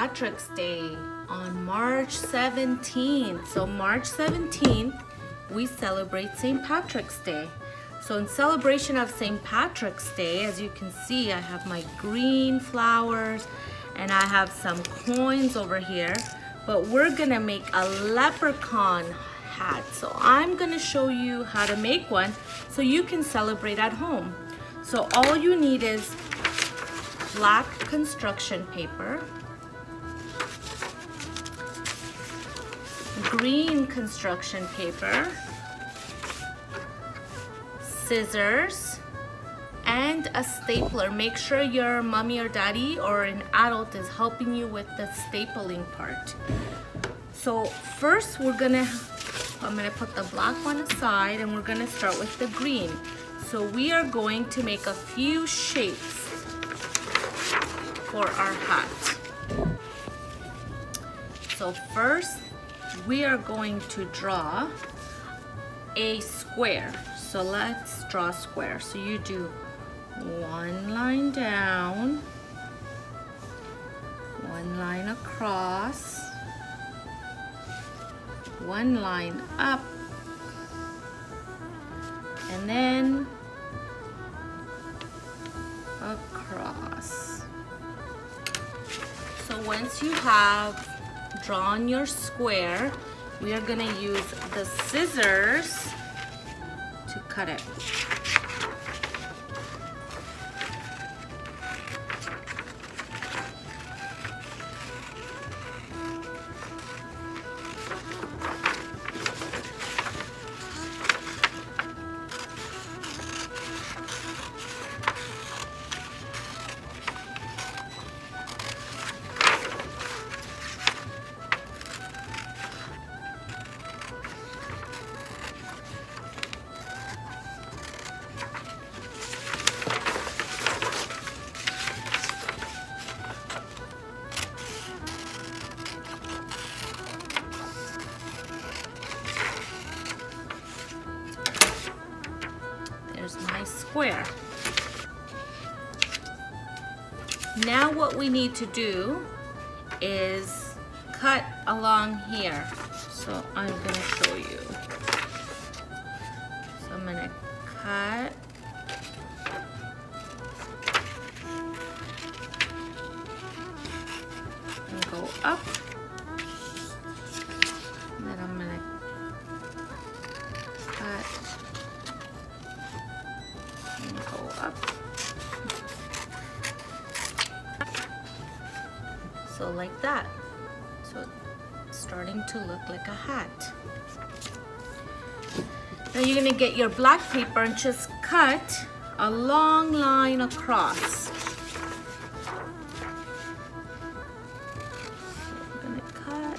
Patrick's Day on March 17th. So March 17th, we celebrate St. Patrick's Day. So in celebration of St. Patrick's Day, as you can see, I have my green flowers and I have some coins over here, but we're gonna make a leprechaun hat. So I'm gonna show you how to make one so you can celebrate at home. So all you need is black construction paper, green construction paper, scissors, and a stapler. Make sure your mommy or daddy or an adult is helping you with the stapling part. So first I'm gonna put the black one aside and we're gonna start with the green. So we are going to make a few shapes for our hat. So first we are going to draw a square. So let's draw a square. So you do one line down, one line across, one line up, and then across. So once you have drawn your square, we are gonna use the scissors to cut it. There's my square. Now what we need to do is cut along here. So I'm gonna show you. So I'm gonna cut. And go up. And then I'm gonna cut. Go up. So like that. So it's starting to look like a hat. Now you're gonna get your black paper and just cut a long line across. So I'm gonna cut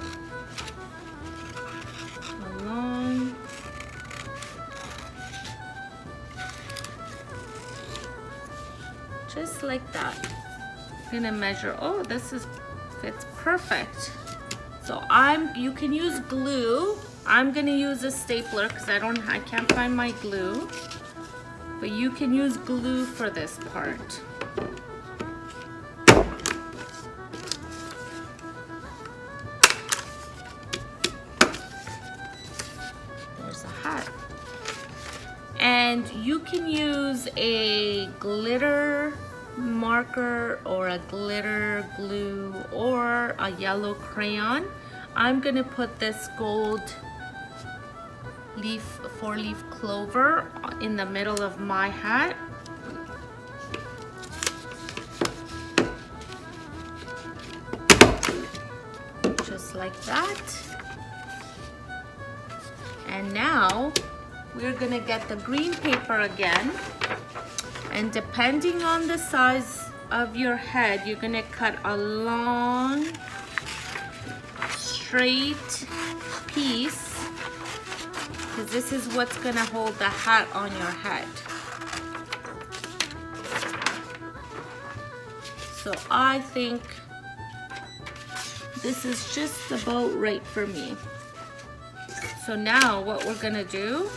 a long. Just like that. I'm gonna measure. Oh, fits perfect. So you can use glue. I'm gonna use a stapler because I can't find my glue. But you can use glue for this part. There's a hat. And you can use a glitter marker or a glitter glue or a yellow crayon. I'm gonna put this gold four-leaf clover in the middle of my hat. Just like that. And now we're gonna get the green paper again, and depending on the size of your head, you're gonna cut a long, straight piece, because this is what's gonna hold the hat on your head. So I think this is just about right for me. So now what we're gonna do,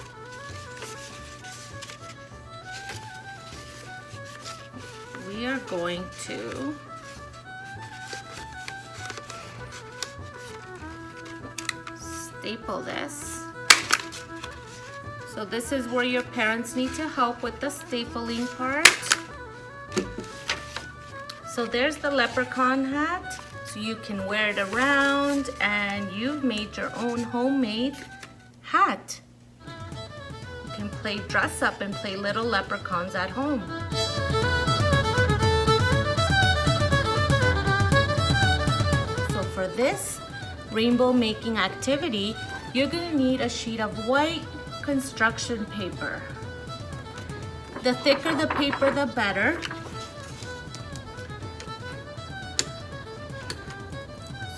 we are going to staple this. So this is where your parents need to help with the stapling part. So there's the leprechaun hat. So you can wear it around and you've made your own homemade hat. You can play dress up and play little leprechauns at home. So for this rainbow making activity, you're gonna need a sheet of white construction paper. The thicker the paper, the better.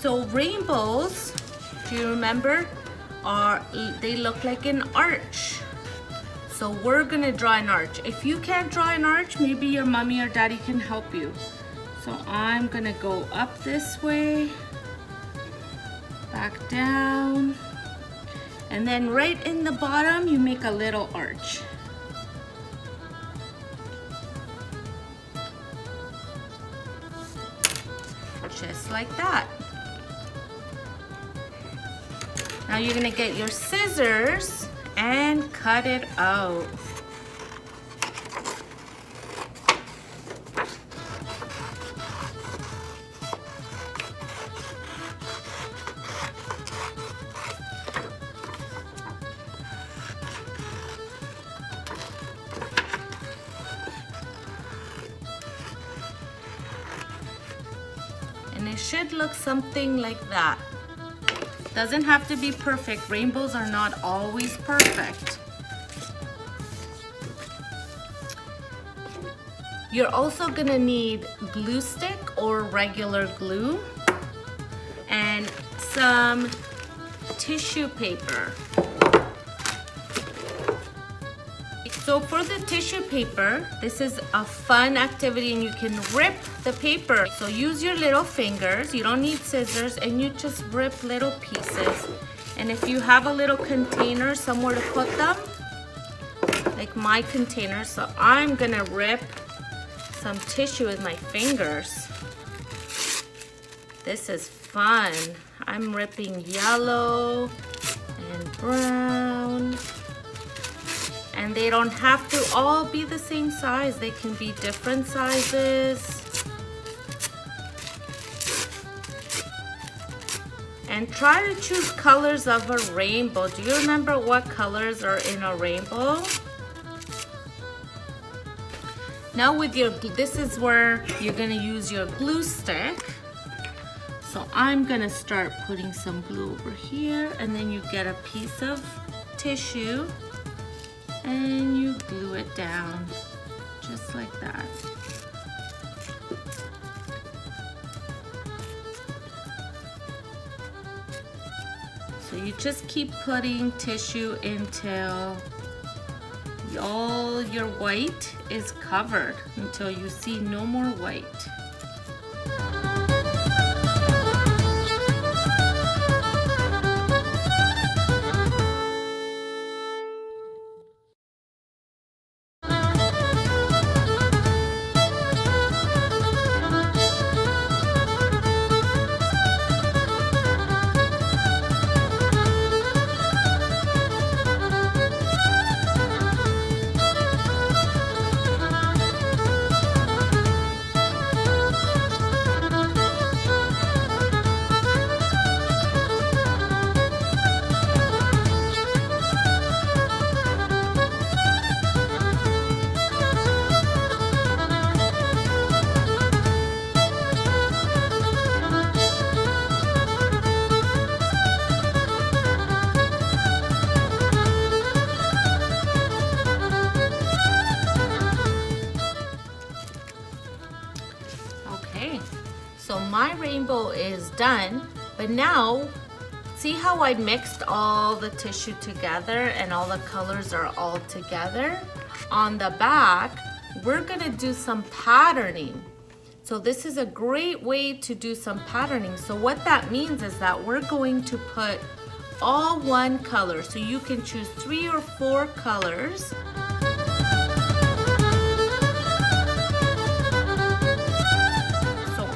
So rainbows, do you remember, they look like an arch. So we're gonna draw an arch. If you can't draw an arch, maybe your mommy or daddy can help you. So I'm gonna go up this way, back down, and then right in the bottom, you make a little arch. Just like that. Now you're gonna get your scissors and cut it out. And it should look something like that. Doesn't have to be perfect. Rainbows are not always perfect. You're also gonna need glue stick or regular glue and some tissue paper. So for the tissue paper, this is a fun activity and you can rip the paper. So use your little fingers, you don't need scissors, and you just rip little pieces. And if you have a little container somewhere to put them, like my container, so I'm gonna rip some tissue with my fingers. This is fun. I'm ripping yellow and brown. And they don't have to all be the same size. They can be different sizes. And try to choose colors of a rainbow. Do you remember what colors are in a rainbow? Now with your, this is where you're gonna use your glue stick. So I'm gonna start putting some glue over here, and then you get a piece of tissue and you glue it down just like that. So you just keep putting tissue until all your white is covered, until you see no more white. So my rainbow is done, but now see how I mixed all the tissue together and all the colors are all together? On the back, we're gonna do some patterning. So this is a great way to do some patterning. So what that means is that we're going to put all one color. So you can choose 3 or 4 colors.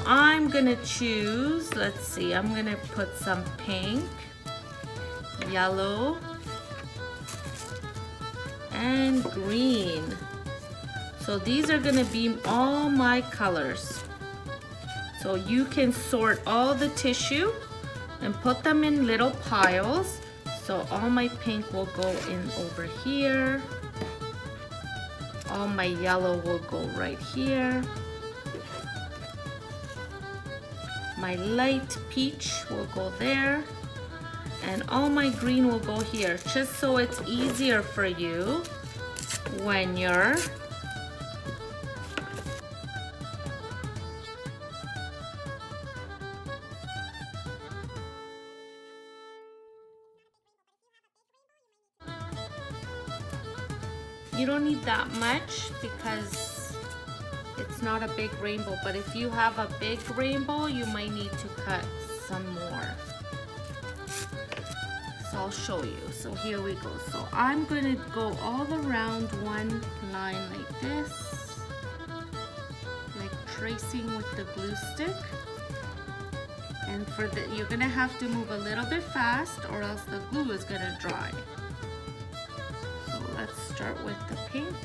I'm gonna choose, let's see, I'm gonna put some pink, yellow, and green. So these are gonna be all my colors. So you can sort all the tissue and put them in little piles. So all my pink will go in over here. All my yellow will go right here. My light peach will go there. And all my green will go here, just so it's easier for you when you're you don't need that much because it's not a big rainbow, but if you have a big rainbow, you might need to cut some more. So I'll show you. So here we go. So I'm going to go all around one line like this, like tracing with the glue stick. And for the, you're going to have to move a little bit fast or else the glue is going to dry. So let's start with the pink.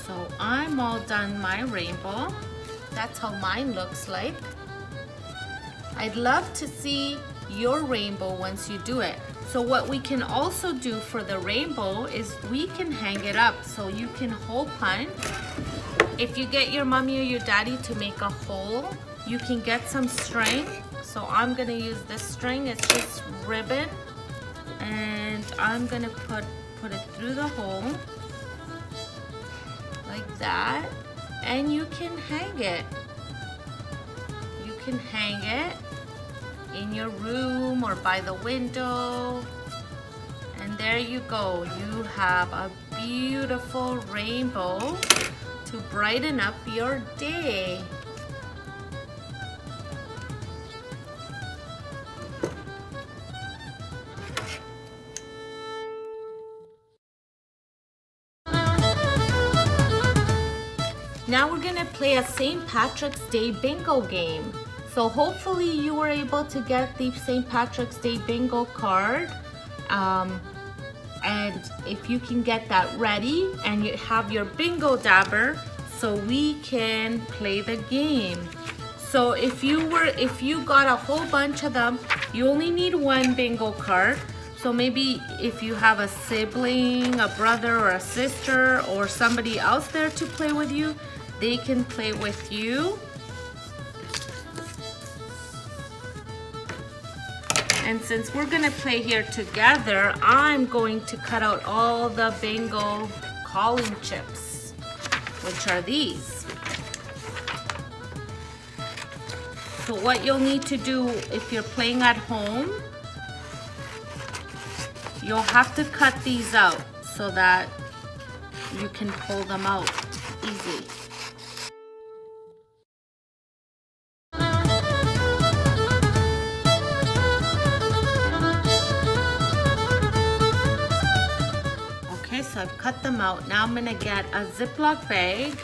So I'm all done my rainbow. That's how mine looks like. I'd love to see your rainbow once you do it. So what we can also do for the rainbow is we can hang it up so you can hole punch. If you get your mommy or your daddy to make a hole, you can get some string. So I'm gonna use this string, it's just ribbon. And I'm gonna put it through the hole. Like that, and you can hang it. You can hang it in your room or by the window. And there you go. You have a beautiful rainbow to brighten up your day. Now we're gonna play a St. Patrick's Day bingo game. So hopefully you were able to get the St. Patrick's Day bingo card. And if you can get that ready and you have your bingo dabber, so we can play the game. So if you got a whole bunch of them, you only need one bingo card. So maybe if you have a sibling, a brother or a sister or somebody else there to play with you, they can play with you. And since we're gonna play here together, I'm going to cut out all the bingo calling chips, which are these. So what you'll need to do if you're playing at home, you'll have to cut these out so that you can pull them out easy. Okay, so I've cut them out. Now I'm gonna get a Ziploc bag.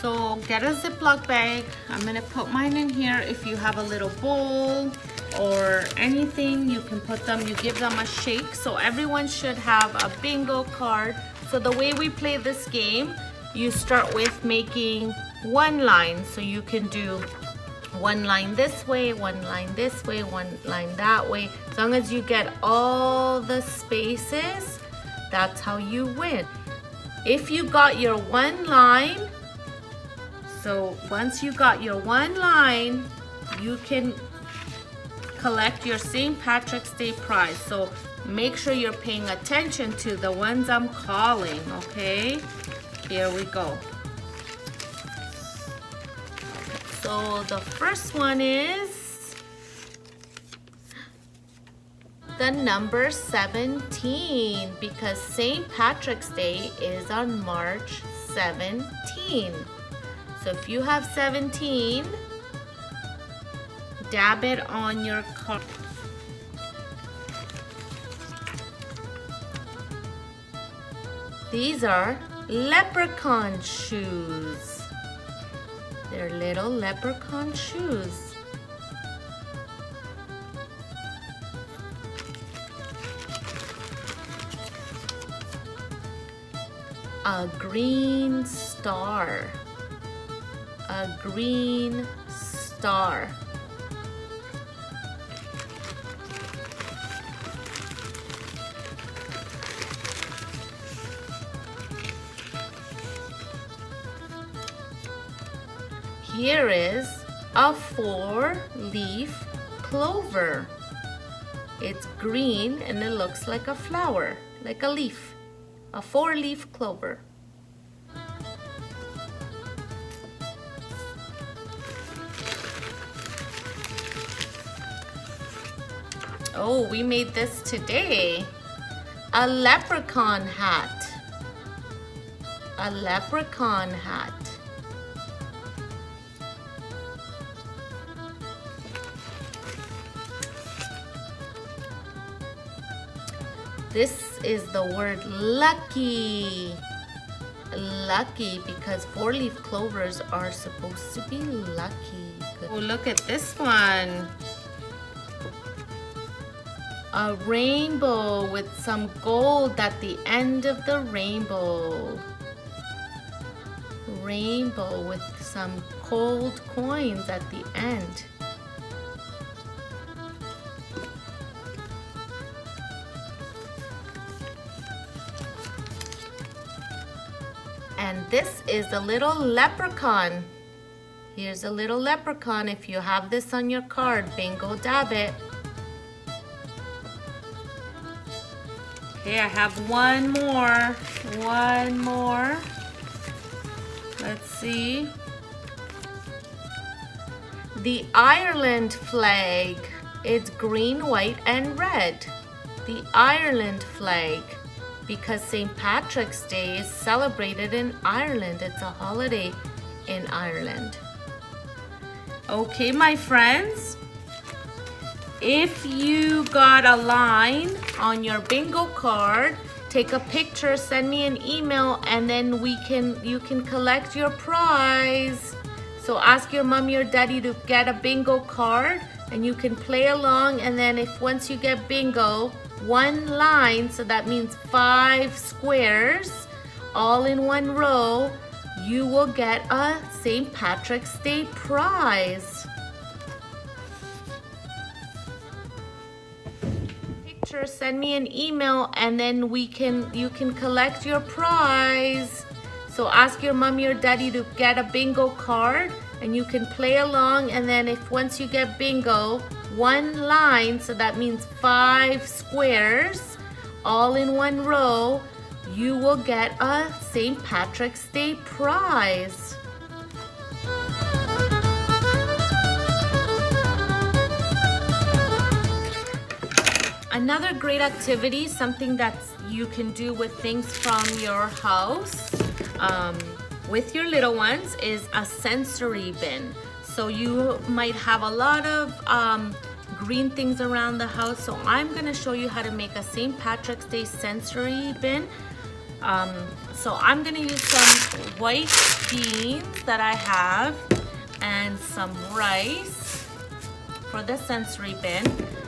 So get a Ziploc bag. I'm gonna put mine in here. If you have a little bowl or anything, you can put them, you give them a shake. So everyone should have a bingo card. So the way we play this game, you start with making one line. So you can do one line this way, one line this way, one line that way. As long as you get all the spaces, that's how you win. If you got your one line, so once you got your one line, you can collect your St. Patrick's Day prize. So make sure you're paying attention to the ones I'm calling, okay? Here we go. So the first one is the number 17 because St. Patrick's Day is on March 17. So if you have 17, dab it on your card. These are leprechaun shoes. They're little leprechaun shoes. A green star. A green star. Here is a 4-leaf clover. It's green and it looks like a flower, like a leaf. A 4-leaf clover. Oh, we made this today. A leprechaun hat. A leprechaun hat. This is the word lucky. Lucky because 4-leaf clovers are supposed to be lucky. Oh, look at this one. A rainbow with some gold at the end of the rainbow. Rainbow with some gold coins at the end. And this is the little leprechaun. Here's a little leprechaun. If you have this on your card, bingo, dab it. Okay, I have one more. One more. Let's see. The Ireland flag. It's green, white, and red. The Ireland flag. Because St. Patrick's Day is celebrated in Ireland. It's a holiday in Ireland. Okay, my friends. If you got a line on your bingo card, take a picture, send me an email, and then you can collect your prize. So ask your mommy or daddy to get a bingo card and you can play along, and then once you get bingo, one line, so that means 5 squares, all in one row, you will get a St. Patrick's Day prize. Picture, send me an email, and then you can collect your prize. So ask your mommy or daddy to get a bingo card and you can play along, and then once you get bingo, one line, so that means 5 squares, all in one row, you will get a St. Patrick's Day prize. Another great activity, something that you can do with things from your house with your little ones, is a sensory bin. So you might have a lot of green things around the house. So I'm gonna show you how to make a St. Patrick's Day sensory bin. So I'm gonna use some white beans that I have and some rice for the sensory bin.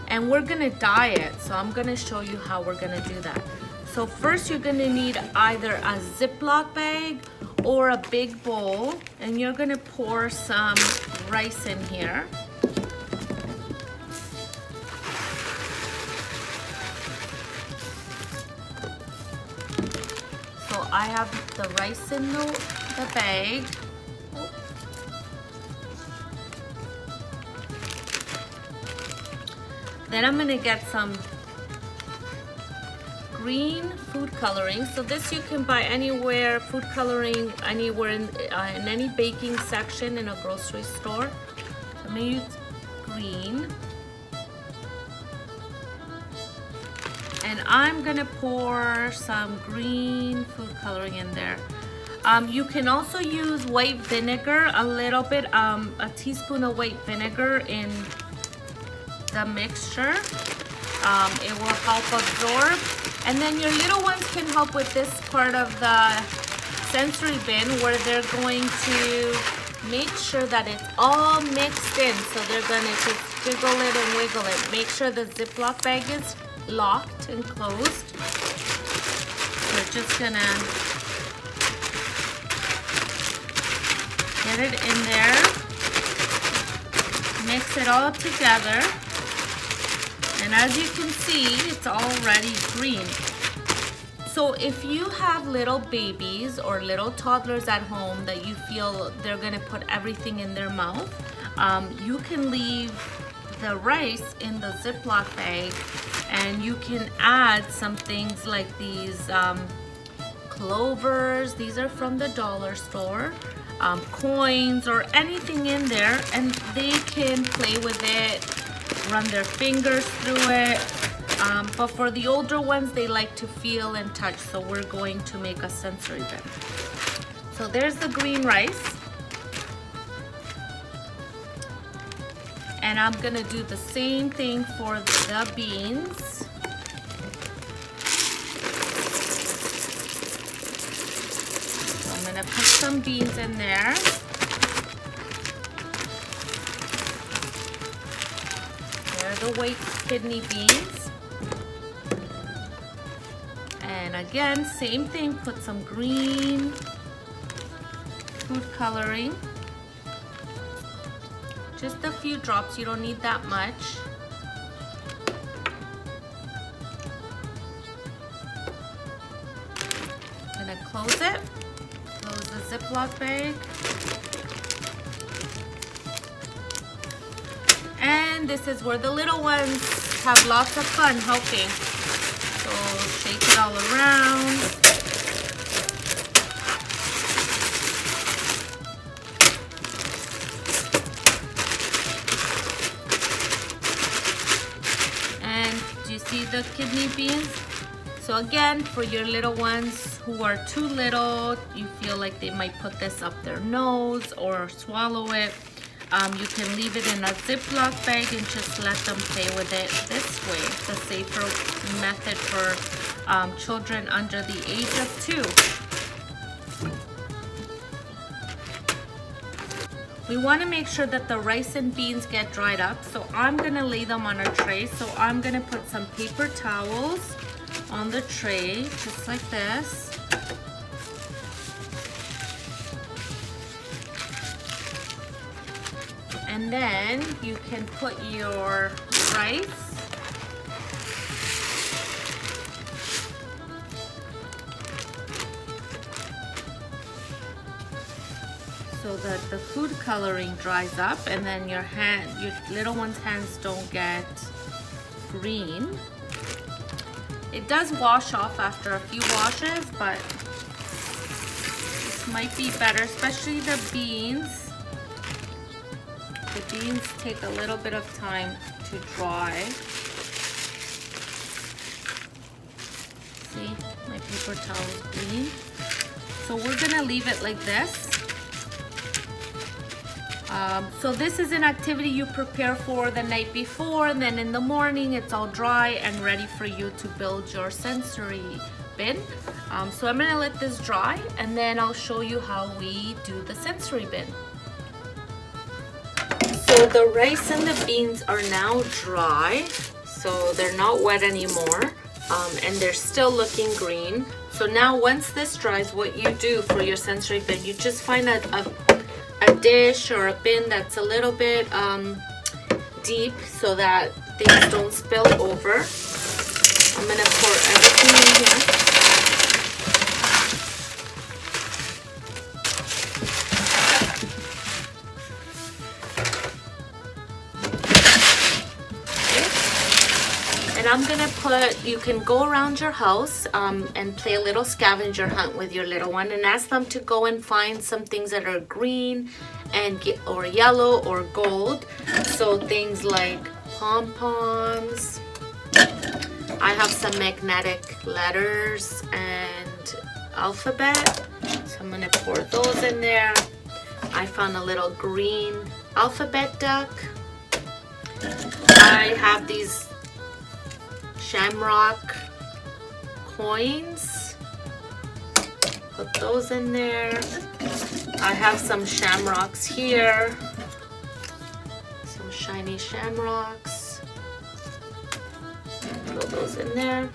And we're gonna dye it. So I'm gonna show you how we're gonna do that. So first you're gonna need either a Ziploc bag or a big bowl, and you're gonna pour some rice in here. So I have the rice in the bag. Then I'm gonna get some green food coloring. So this you can buy anywhere, food coloring anywhere in any baking section in a grocery store. So I'm gonna use green. And I'm gonna pour some green food coloring in there. You can also use white vinegar, a little bit, a teaspoon of white vinegar in the mixture. It will help absorb. And then your little ones can help with this part of the sensory bin, where they're going to make sure that it's all mixed in. So they're gonna just jiggle it and wiggle it. Make sure the Ziploc bag is locked and closed. We're just gonna get it in there, mix it all together. And as you can see, it's already green. So if you have little babies or little toddlers at home that you feel they're gonna put everything in their mouth, you can leave the rice in the Ziploc bag, and you can add some things like these clovers. These are from the dollar store. Coins or anything in there, and they can play with it, run their fingers through it. But for the older ones, they like to feel and touch, so we're going to make a sensory bin. So there's the green rice. And I'm gonna do the same thing for the beans. So I'm gonna put some beans in there. The white kidney beans. And again, same thing, put some green food coloring. Just a few drops, you don't need that much. I'm gonna close it, close the Ziploc bag. And this is where the little ones have lots of fun helping. So shake it all around. And do you see the kidney beans? So again, for your little ones who are too little, you feel like they might put this up their nose or swallow it. You can leave it in a Ziploc bag and just let them play with it this way. It's a safer method for children under the age of 2. We want to make sure that the rice and beans get dried up. So I'm going to lay them on a tray. So I'm going to put some paper towels on the tray, just like this. And then you can put your rice so that the food coloring dries up, and then your little one's hands don't get green. It does wash off after a few washes, but this might be better, especially the beans. The beans take a little bit of time to dry. paper towels green. So we're gonna leave it like this. So this is an activity you prepare for the night before, and then in the morning it's all dry and ready for you to build your sensory bin. So I'm gonna let this dry, and then I'll show you how we do the sensory bin. So the rice and the beans are now dry, so they're not wet anymore, and they're still looking green. So now once this dries, what you do for your sensory bin, you just find a dish or a bin that's a little bit deep so that things don't spill over. I'm gonna pour everything in here. And I'm gonna you can go around your house and play a little scavenger hunt with your little one and ask them to go and find some things that are green or yellow or gold. So things like pom-poms. I have some magnetic letters and alphabet. So I'm gonna pour those in there. I found a little green alphabet duck. I have these shamrock coins. Put those in there. I have some shamrocks here. Some shiny shamrocks. Throw those in there.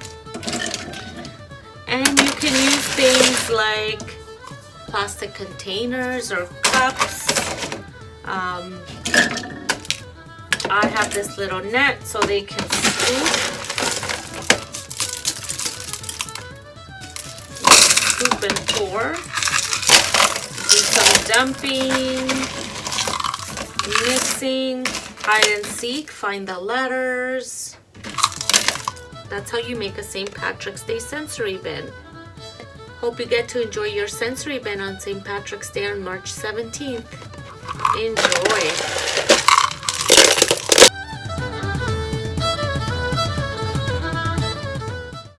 And you can use things like plastic containers or cups. I have this little net so they can scoop. Scoop and pour. Do some dumping, mixing, hide and seek, find the letters. That's how you make a St. Patrick's Day sensory bin. Hope you get to enjoy your sensory bin on St. Patrick's Day on March 17th. Enjoy.